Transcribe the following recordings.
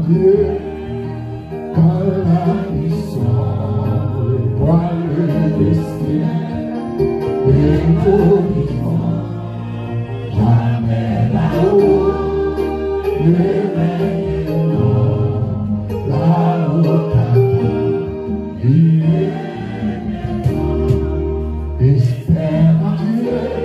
Dieu, car la puissance, le poids, le destin, et nous vivons jamais là-haut, le règne là-haut, Dieu, espère en Dieu.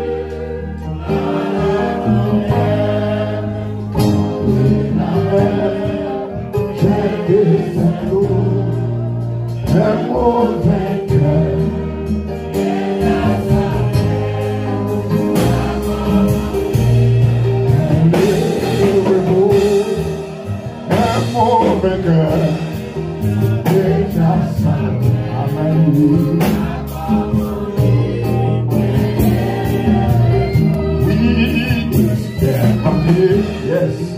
Yes.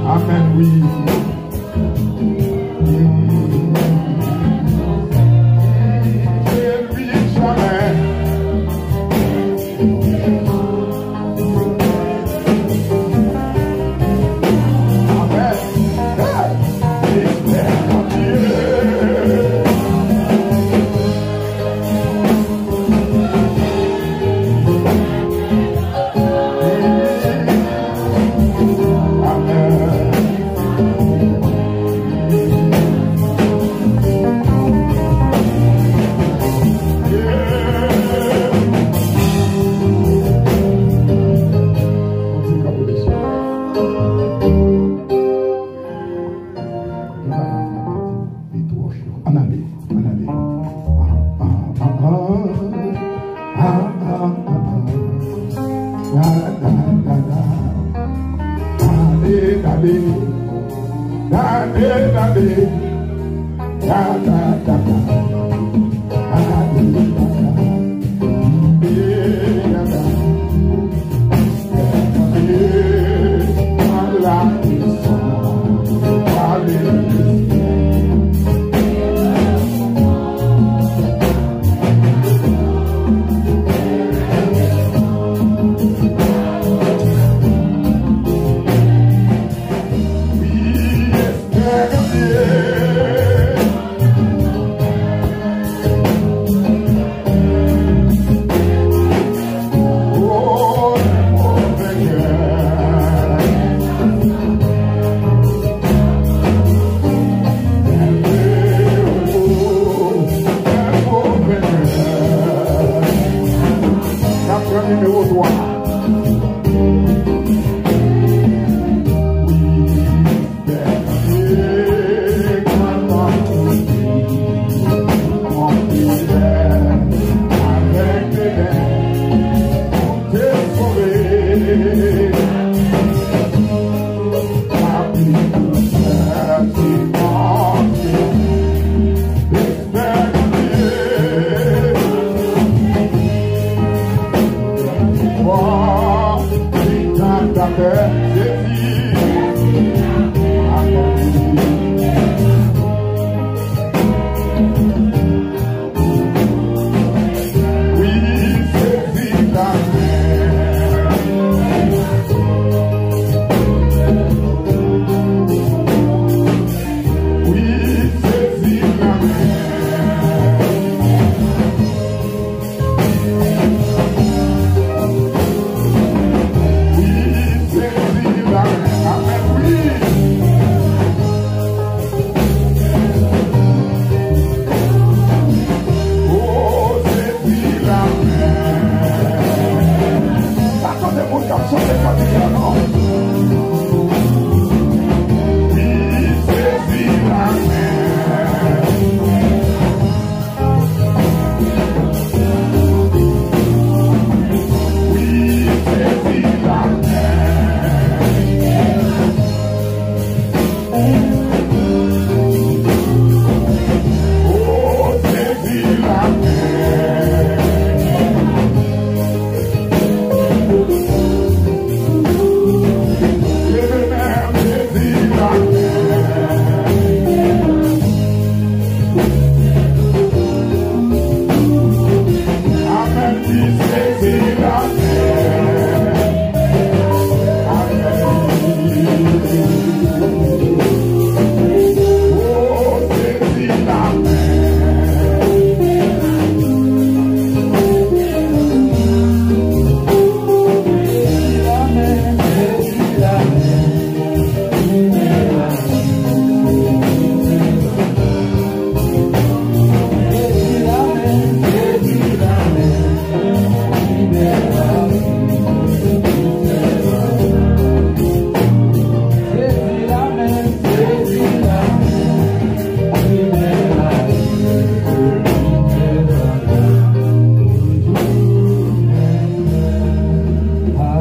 Amen. We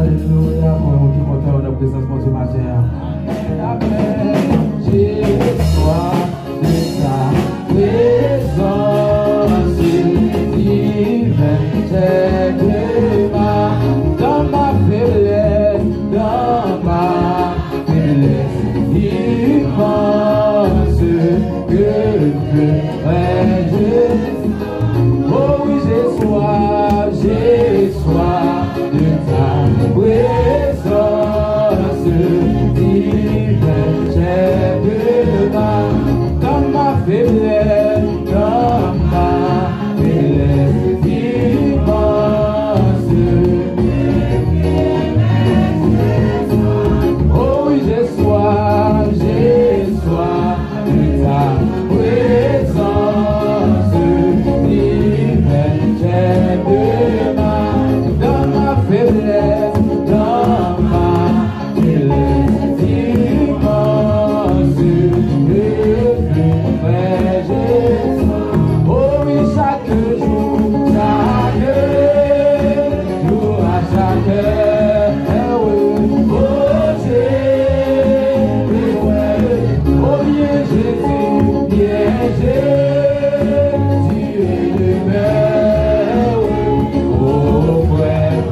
Alléluia, pour qui compte dans la présence de Dieu matin. J'ai soif de ta présence divine, t'aide-moi dans ma faiblesse, immense que ferais-je. Oh oui, j'ai soif de ta présence divine, t'aide-moi dans ma faiblesse, immense. Oh oui, j'ai soif de ta présence divine, t'aide-moi dans ma faiblesse, immense que ferais-je. Oh oui, chaque jour à chaque heure, oui. Oh Jésus, oh bien Jésus, tu es le meilleur. Oh frère,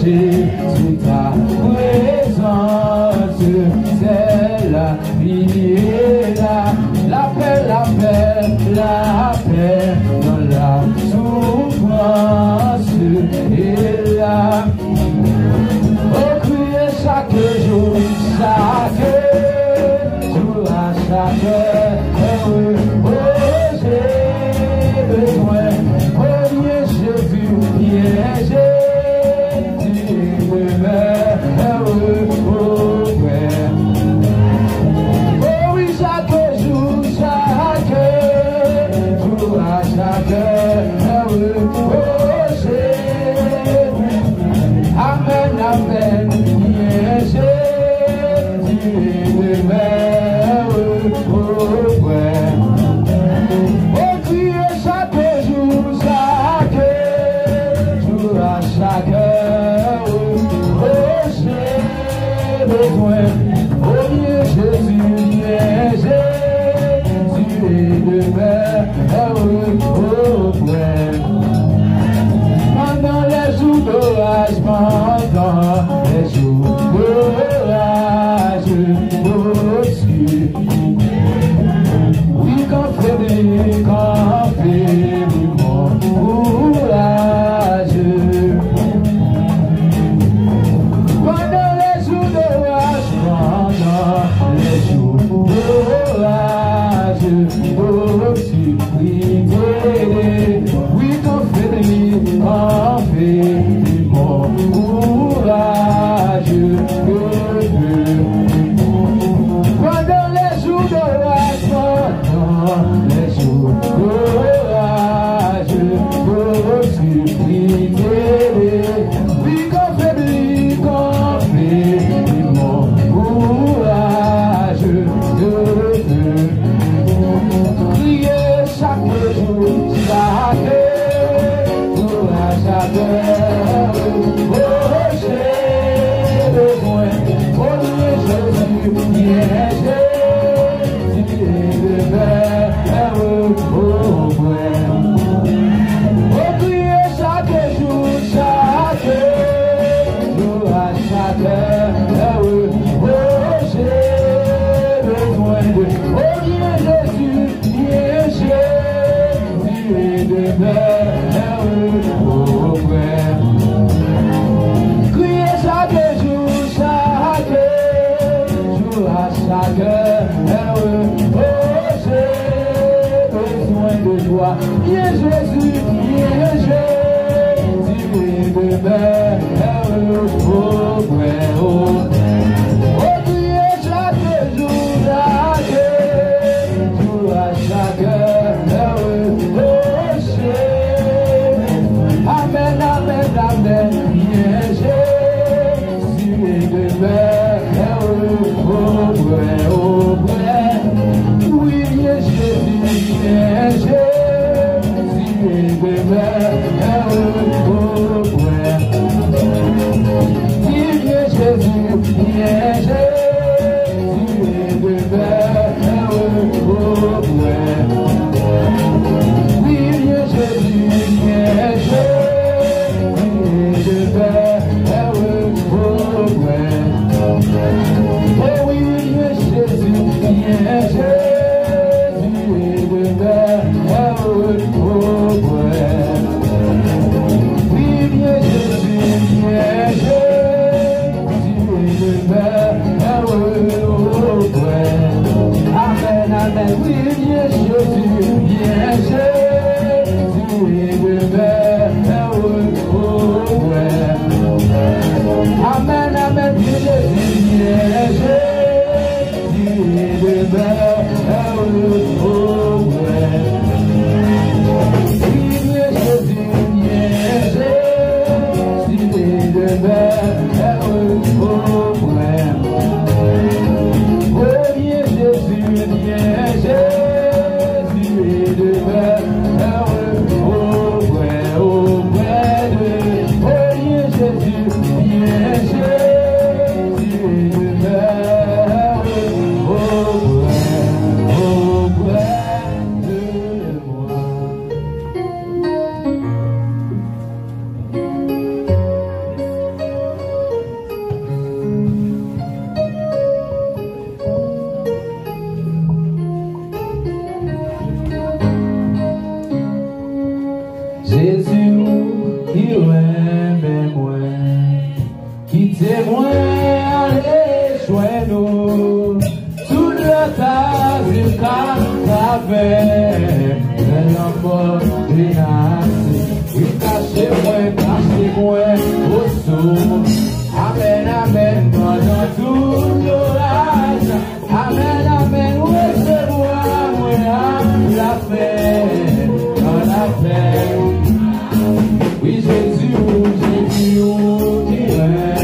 Jésus, ta présence, c'est la vie et la paix, la paix, la paix dans la souffrance et la crier chaque jour à chaque heure, oh j'ai besoin, oh bien Jésus, bien Jésus, heureux, oh Père. Oh oui, chaque jour à chaque heure, oh j'ai, amen, amen, bien Jésus, heureux, oh Père. Oh crier chaque jour à chaque heure, oh j'ai besoin, oh bien Jésus, bien Jésus, heureux, oh Père. Pendant les jours d'orage, pendant les jours d'orage, au-dessus, oui, quand fait mon courage. Pendant les jours d'orage, pendant les jours d'orage, au-dessus, oui, quand fait mon courage. Pendant les jours d'orage, pendant les jours d'orage, au-dessus, oui, quand fait mon courage. Prier chaque jour, chaque heure, oh j'ai besoin, oh Jésus, bien Jésus, heureux, oh Père. Oh prier chaque jour à chaque heure, oh j'ai besoin de, oh bien Jésus, bien Jésus, heureux, oh Père. Crier chaque jour à chaque heure, oh j'ai besoin de toi, bien Jésus, bien Jésus, heureux, oh Père. Oh crier chaque jour à chaque heure, oh j'ai, amen, amen, amen, bien Jésus, heureux, oh Père, oh Père. Oui, bien Jésus, bien Jésus, heureux, oh Père. Oui, bien Jésus, bien Jésus, heureux, oh Père. Oui, bien Jésus, bien Jésus, heureux, oh Père. Oh oui, bien Jésus, bien Jésus, heureux, oh Père. Oui, bien Jésus, bien Jésus, heureux, oh Père. Amen, amen, oui, bien Jésus, bien Jésus, heureux, oh Père. Amen, amen, bien Jésus, bien Jésus, heureux, oh Père. Oui, bien Jésus, bien Jésus, heureux, oh Père. Oh bien Jésus, bien Jésus, heureux, oh Père, oh Père. Oh bien Jésus, bien Jésus, heureux, oh Père de moi. quitter moi, allez, joins-nous. Tout le tas jusqu'à la paix. L'amour dynastie. Oui, cachez-moi au sous. Amen, amen, pendant tout l'orage. Amen, amen, recevez-moi, la paix, dans la paix. Oui, Jésus, dirait.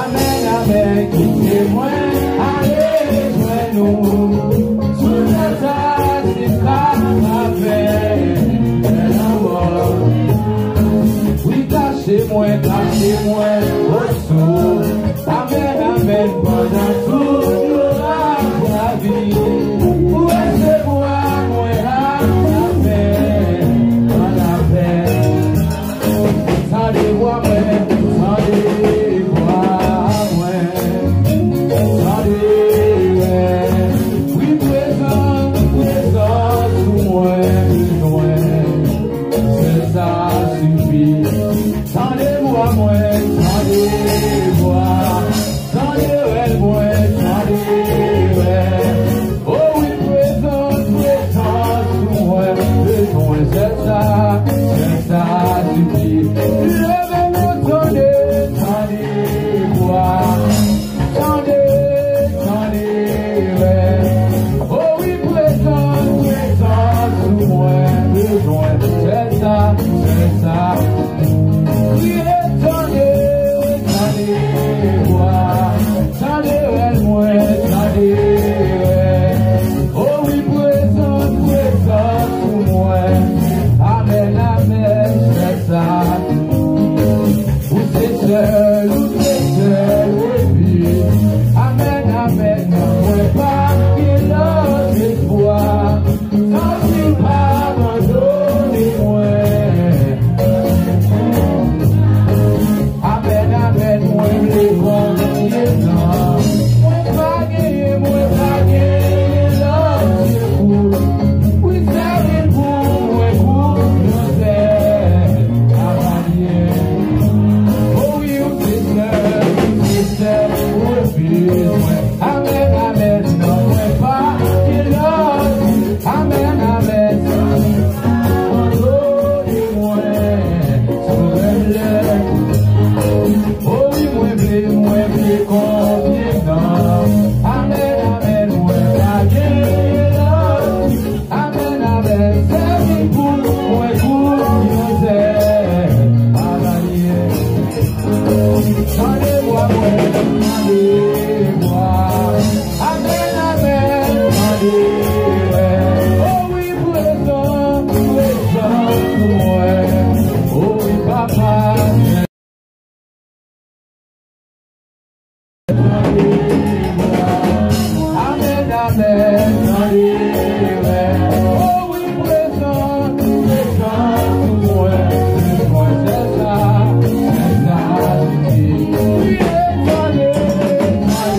Amen, amen, quittez-moi, allez, joins-nous. Sous la tasse, c'est la paix, l'amour. Oui, cachez-moi au sous. Amen, amen, pendant tout la vie. Recevez-moi, la paix, dans la paix. Tendez-moi, tendez-moi, tendez-moi. Oui, présent sous moi, c'est ça suffit. Tendez-moi, tendez-moi, tendez-moi, tendez-moi. Oh oui, présent sous moi, c'est ça suffit. Levez-nous, tendez-moi, tendez-moi. Oh oui, présent sous moi, c'est ça. Oui, tendez-moi, tendez-moi, tendez-moi. Oh oui, présent sous moi. Amen, amen, c'est ça. Vous êtes seul, et puis, amen, amen, moi pas qu'il a l'espoir, sans qu'il m'abandonne, moi. Amen, amen, moi, les bons, les gens, moi pas gagner, l'homme, c'est fou. Oui, c'est pour moi, pour nous aider à manier. Oh oui, c'est seul, amen, amen, non, moi pas qu'il l'homme. Amen, amen, pardonnez-moi, sauvez-le. Oh oui, moi, confiant. Amen, amen, moi, amen, amen, c'est pour moi, pour nous aider à manier. Tendez-moi, tendez-moi. Amen, amen, tendez-moi. Oh oui, présent pour moi. Oh oui, papa. Amen, amen, tendez-moi. Oh oui, présent pour moi. C'est ça, c'est ça. Oui, tendez-moi.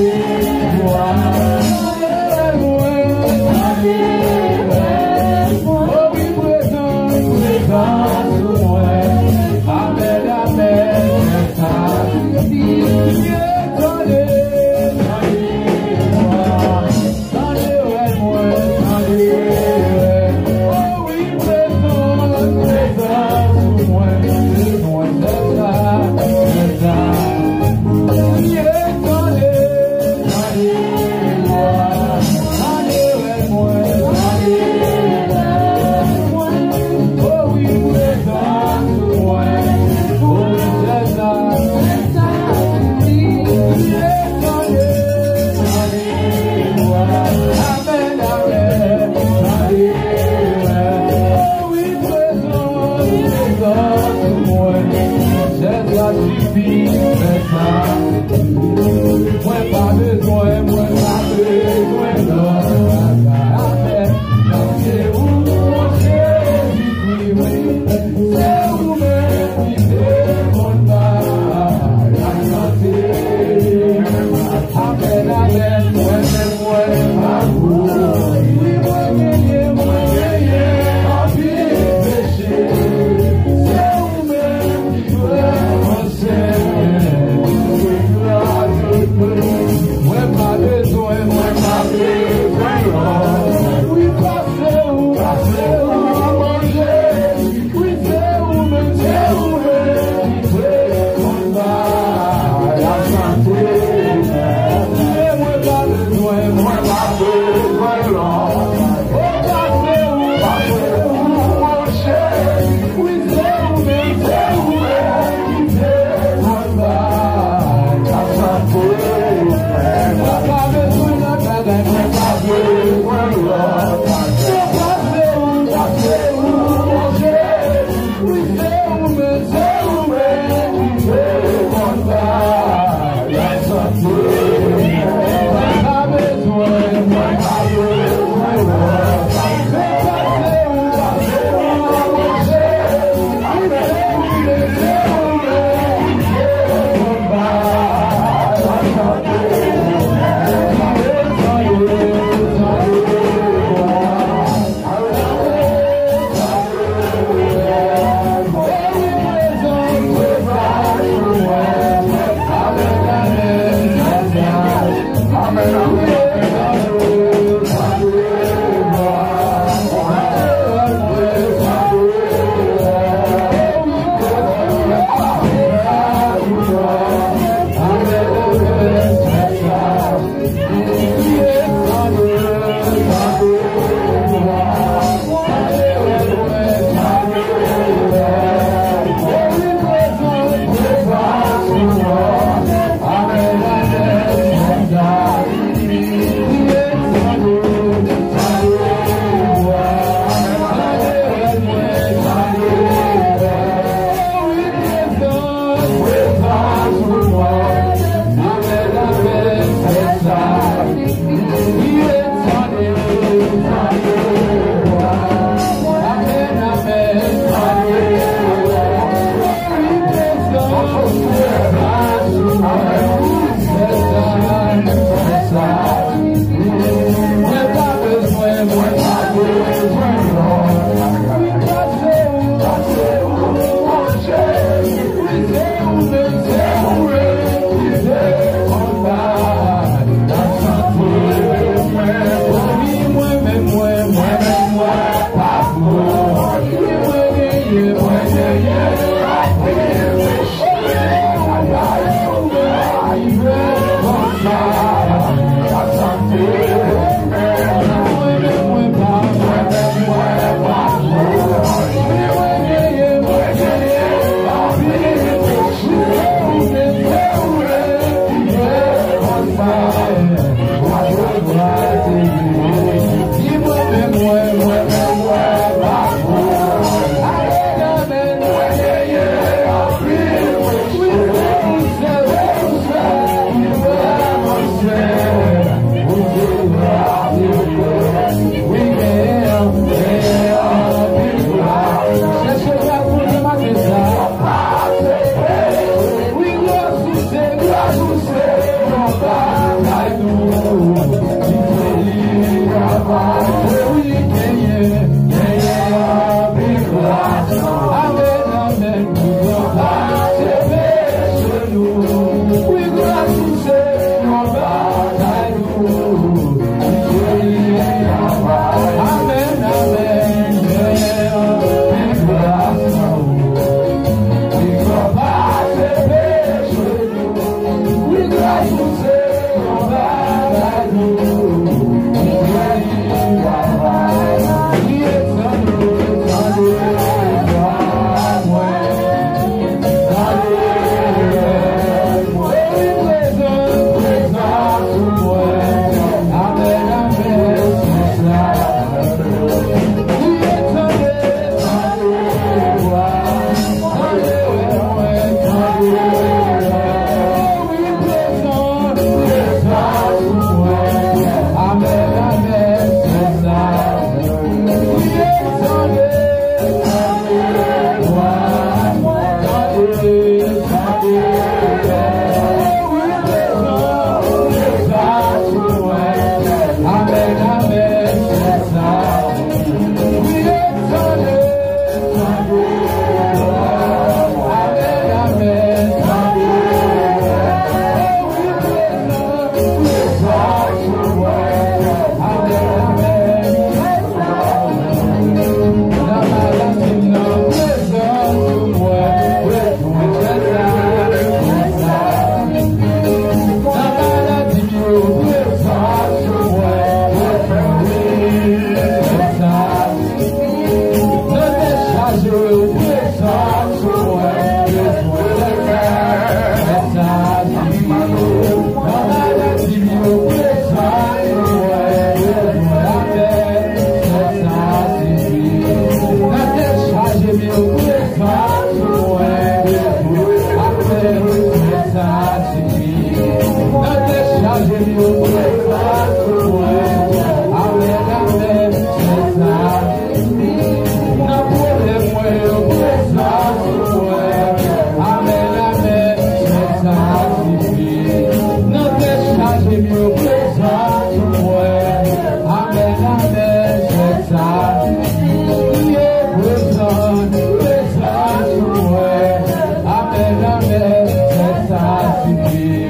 suffit.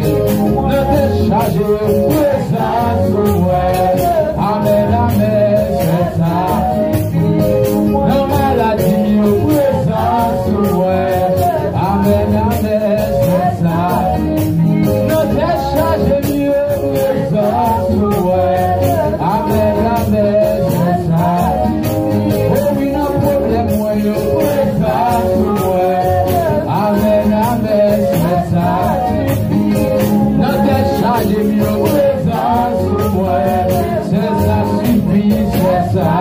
Ne déchargez présence sur moi. Amen, amen, c'est ça. Non maladie, présence sur moi. Amen, amen, c'est ça. Ne déchargez mieux présence sur moi. Amen, amen, c'est ça. Oh oui, non problème, moi, yo, présence sur moi. Amen, amen, c'est ça. Ne déchargez mieux présence sur moi. C'est ça, suffit, c'est ça.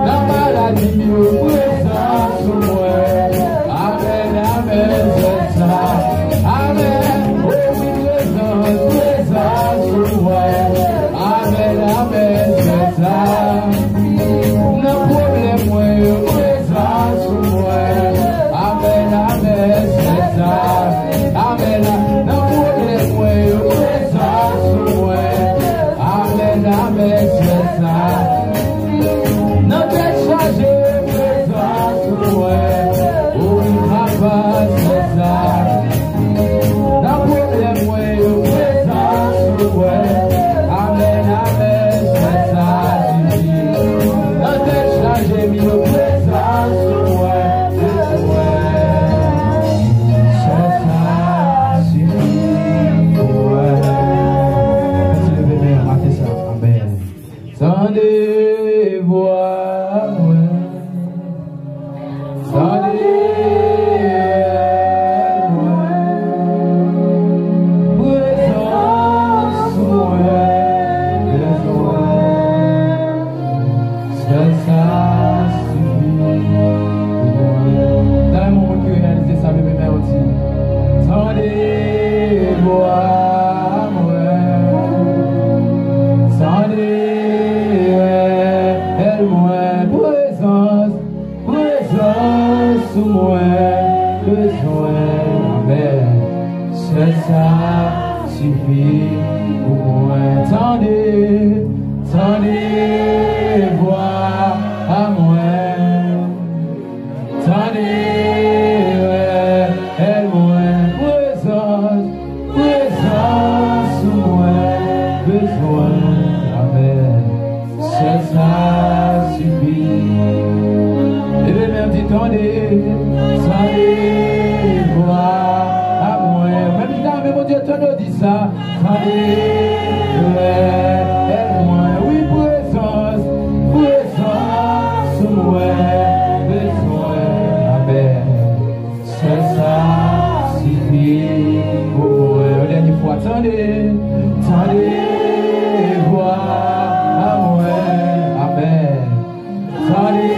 La maladie, mieux présence sur moi. Amen, amen, c'est ça. Amen, oh oui, présence sur moi. Amen, amen, c'est ça. Le problème, moi, présence sur moi. Amen, amen, c'est ça. Amen, le problème, moi, présence sur moi. Amen, amen, c'est ça. Ne déchargez présence sur moi. Oh, papa, c'est ça. Le problème, moi, présence sur moi. Amen, amen, c'est ça. Ne déchargez mieux présence sur moi. C'est ça, suffit pour moi. Merci le bébé, ratez ça. Amen. Tendez voir moi. Tendez moi. Présence moi. C'est ça suffit pour moi. Dans le moment que réaliser ça, bébé, mais aussi. Tendez voir moi. Tendez moi, présence sous moi, besoin, amen. C'est ça, suffit pour moi. Tendez, voir à moi. Tendez, moi, présence sous moi, besoin, amen. C'est ça, suffit. Et le même dit, tendez, voir à moi. Même là, mais mon Dieu, ton nom dit ça. Tendez, moi, oui, présence sous moi, besoin, amen. C'est ça, suffit pour moi. Une dernière fois, tendez, voir à moi, amen. Tendez,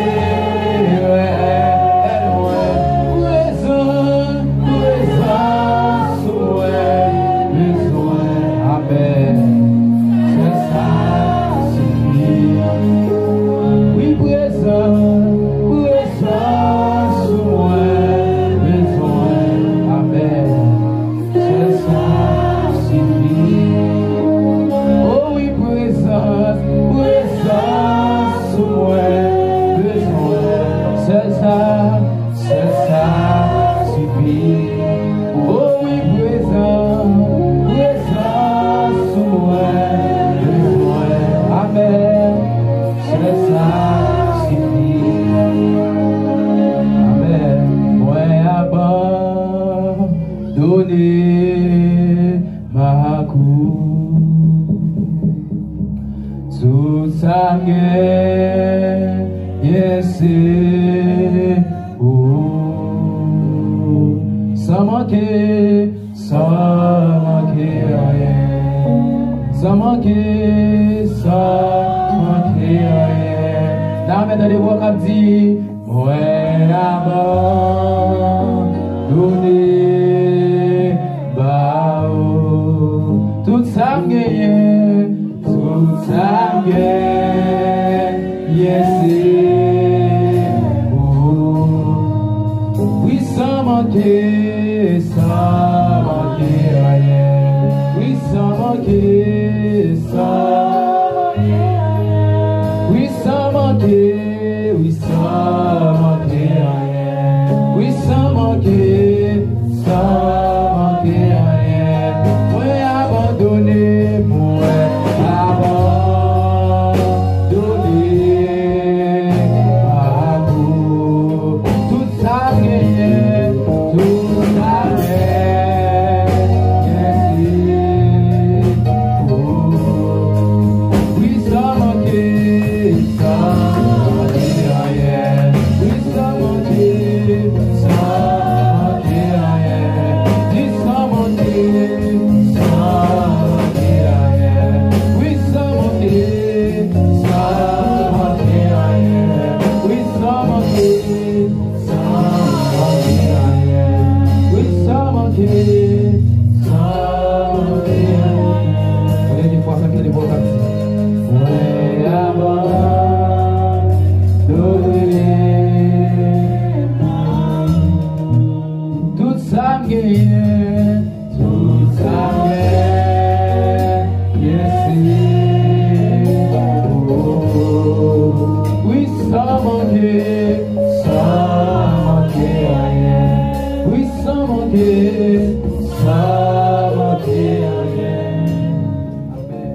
manquer, sans manquer. On est une fois ça qui est des beaux comme ça. Ouais, tout ça me gagne, tout ça me gagne, yes, oui, sans manquer rien, oui, sans manquer rien. Amen.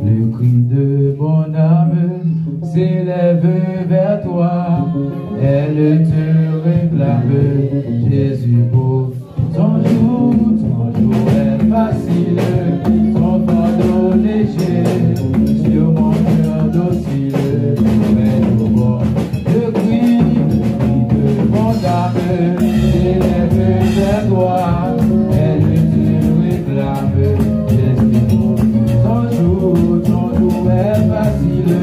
Le cri de mon âme s'élève vers toi, elle te réclame, Jésus beau. Ton jour est facile, ton fardeau léger, sur mon cœur docile, mais au bord. Le cri de mon âme s'élève vers toi, elle te réclame, Jésus beau. Ton jour est facile,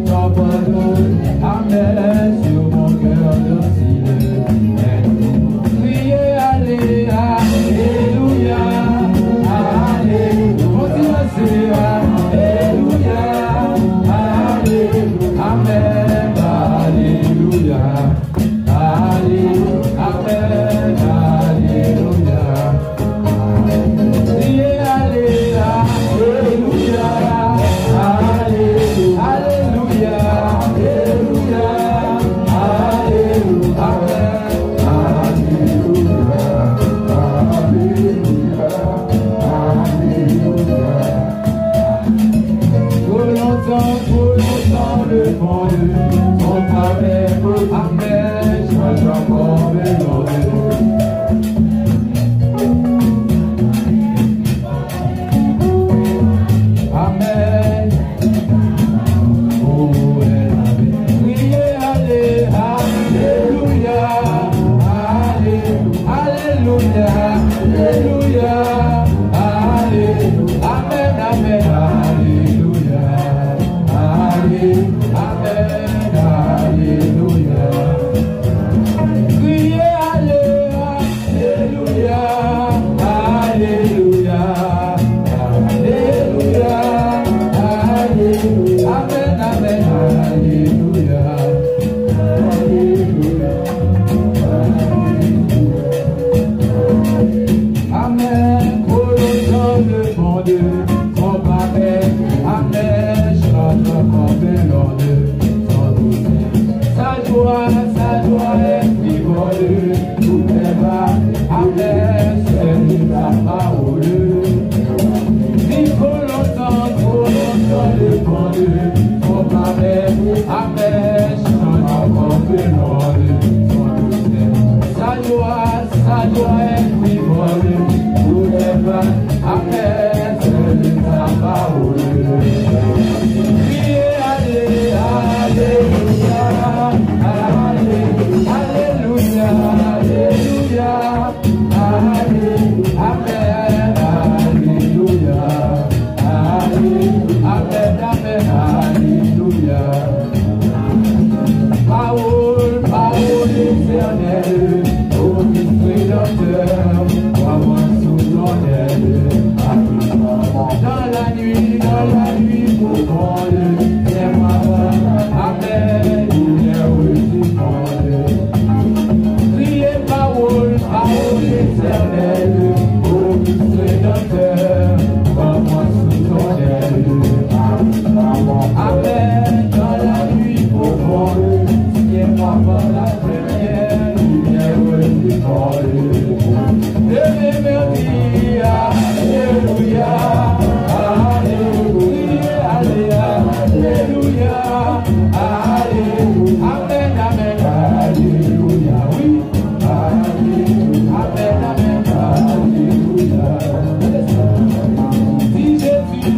ton fardeau, amen, sur mon cœur docile, mais au bord. Criez, allez, alléluia, alléluia, continuez, alléluia, alléluia, amen, alléluia, alléluia, amen, alléluia. Criez, allez, alléluia, alléluia, alléluia, alléluia, Trop longtemps le monde, mon frère, amen, je suis encore heureux. Amen. Oh, elle avait prié, allez, alléluia, alléluia, alléluia, alléluia, amen, amen, alléluia, amen, alléluia. Priez, alléluia, alléluia, alléluia, alléluia, amen, amen, alléluia, alléluia, amen. Prolongeons le monde, son parfait, amen, chante comme l'ordre, sans doute. Sa joie est frivole, tout est bas, amen, c'est la parole. Si trop longtemps le monde, son parfait, amen, chante comme l'ordre, sans doute. Sa joie est frivole, tout est bas, amen, c'est la parole. Criez, allez, alléluia, alléluia, alléluia, alléluia, amen, alléluia, amen, amen, alléluia. Parole éternelle, ô Christ rédempteur, crois-moi sous ton aile. Dans la nuit profonde, c'est moi, amen, il est ressuscité. Priez parole éternelle, ô Christ rédempteur, crois-moi sous ton aile. Amen, dans la nuit profonde, c'est moi par la première, il est ressuscité. Alléluia, alléluia, alléluia, alléluia, amen, amen, alléluia, oui, alléluia, amen, amen, alléluia. Si Jésus,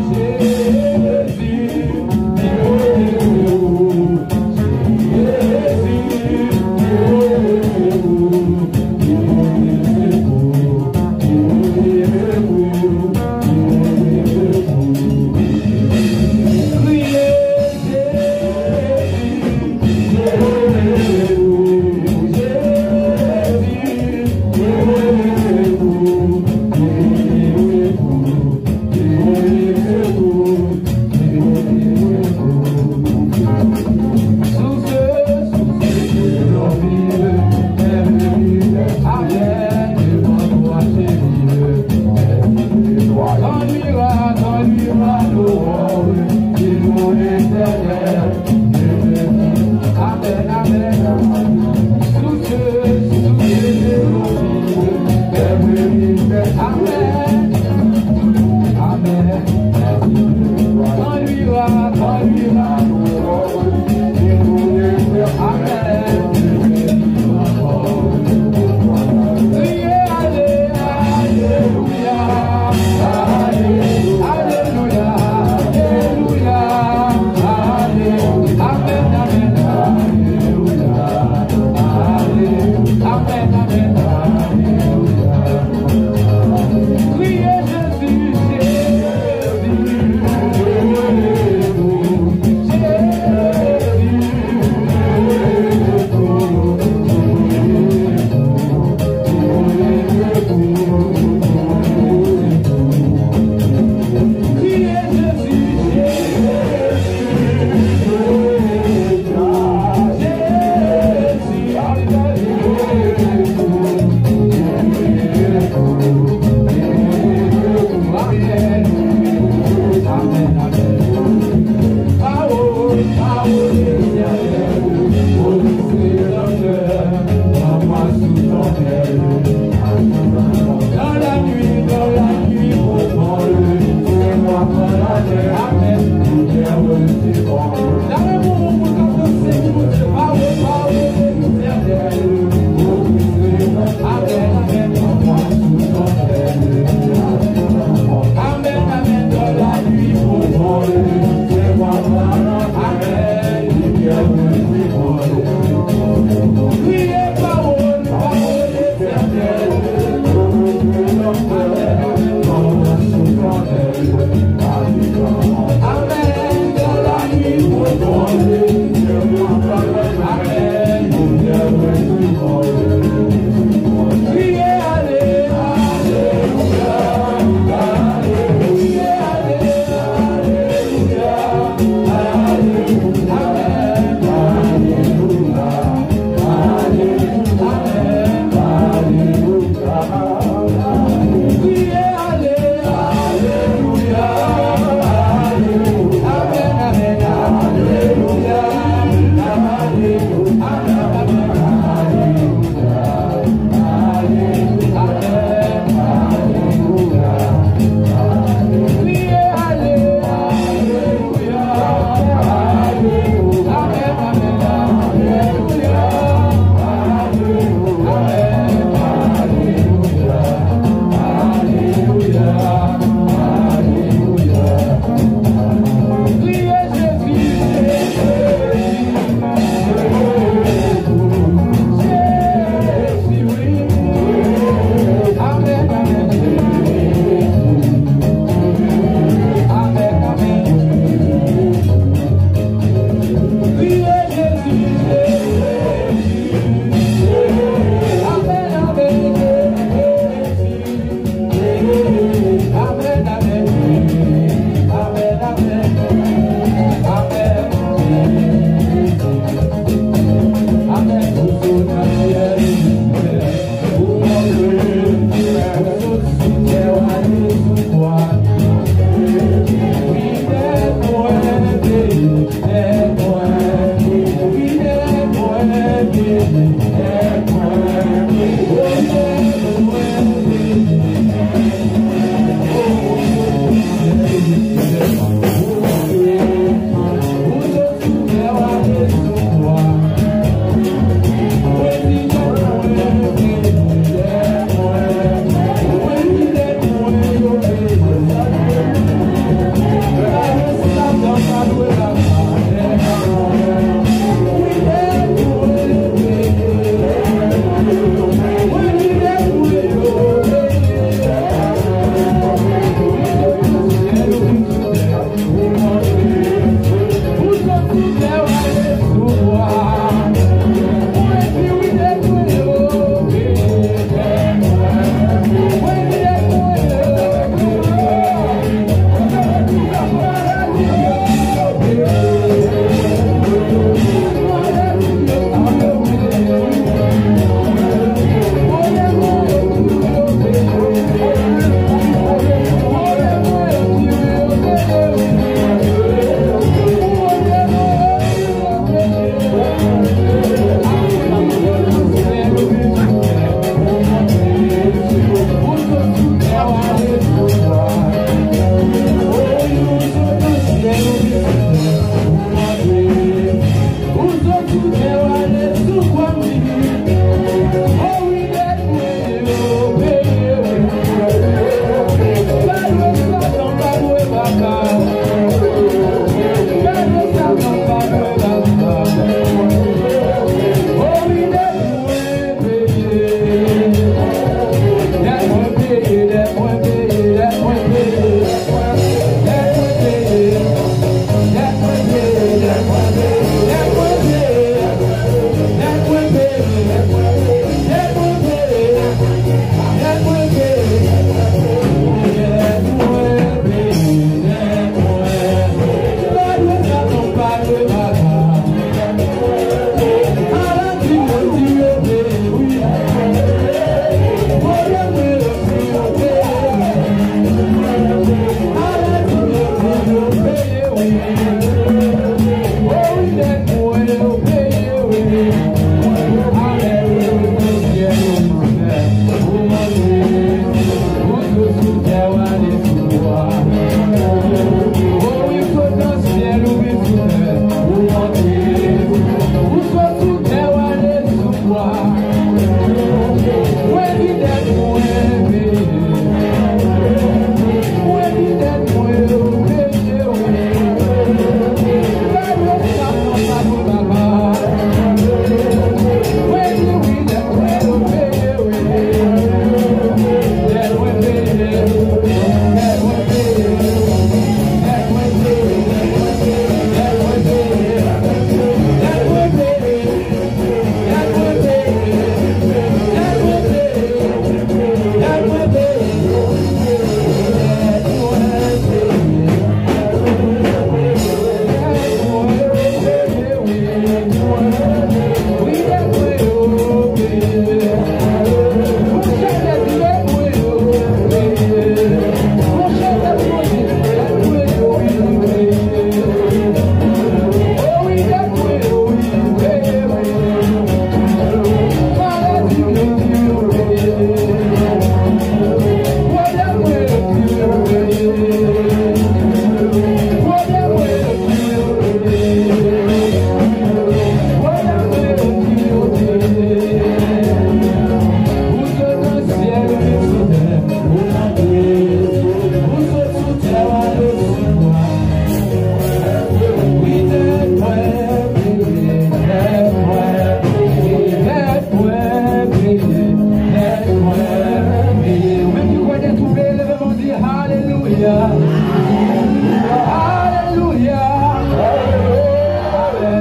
Alléluia.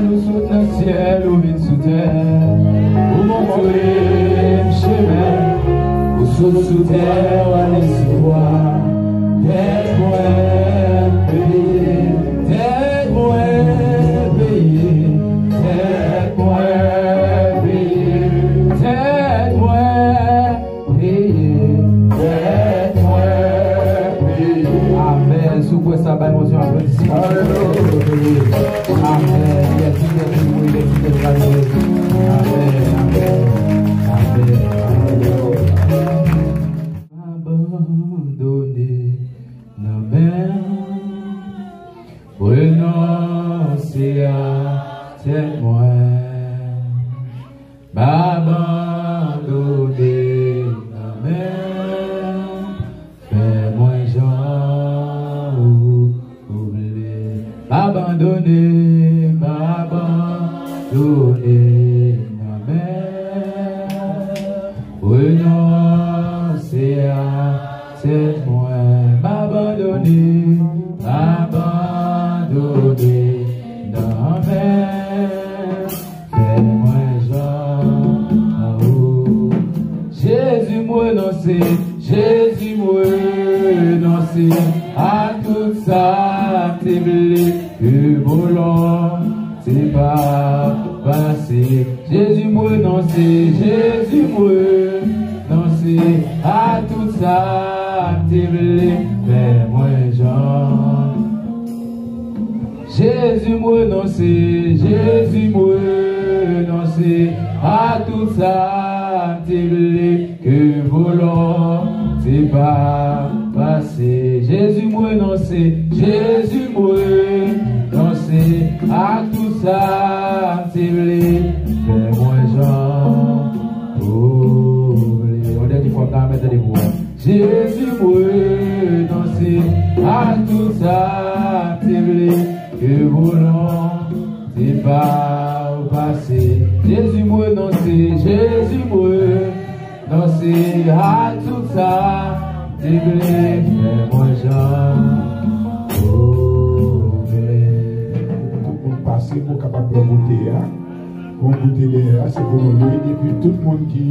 Nous sommes dans le ciel, ou vite sous terre. Vous montrez le chemin. Vous sommes sous terre, allez voir. Tête moins payée, tête moins payée, tête moins payée, tête moins payée, tête moins payée. Amen. Sous quoi ça va, mon Dieu, applaudissement. Amen. Abandonné la mer, renoncer à témoin, m'abandonner la mer, fais-moi Jean oublier, m'abandonner la mer, renoncer à témoin, m'abandonner dans la mer, fais-moi Jean Jésus m'a renoncé, Jésus m'a renoncé à tout ça, t'es blé, que volant, c'est pas passé. Jésus m'a renoncé, Jésus m'a renoncé à tout ça, t'es blé, fais-moi Jean. Jésus m'a renoncé, Jésus m'a renoncé à tout ça, t'es blé, que volant, c'est pas passé. Jésus m'a renoncé, Jésus m'a renoncé à tout ça, t'es blé, fais-moi Jean. On dernière fois, quand même, vous. Jésus m'a renoncé à tout ça, t'es blé, que volant, c'est pas passé. Jésus m'a renoncé, Jésus m'a renoncé à tout ça, t'es blé, fais-moi Jean. Tout le monde passe pour capable de monter. Pour goûter les c'est pour nous. Et puis tout le monde qui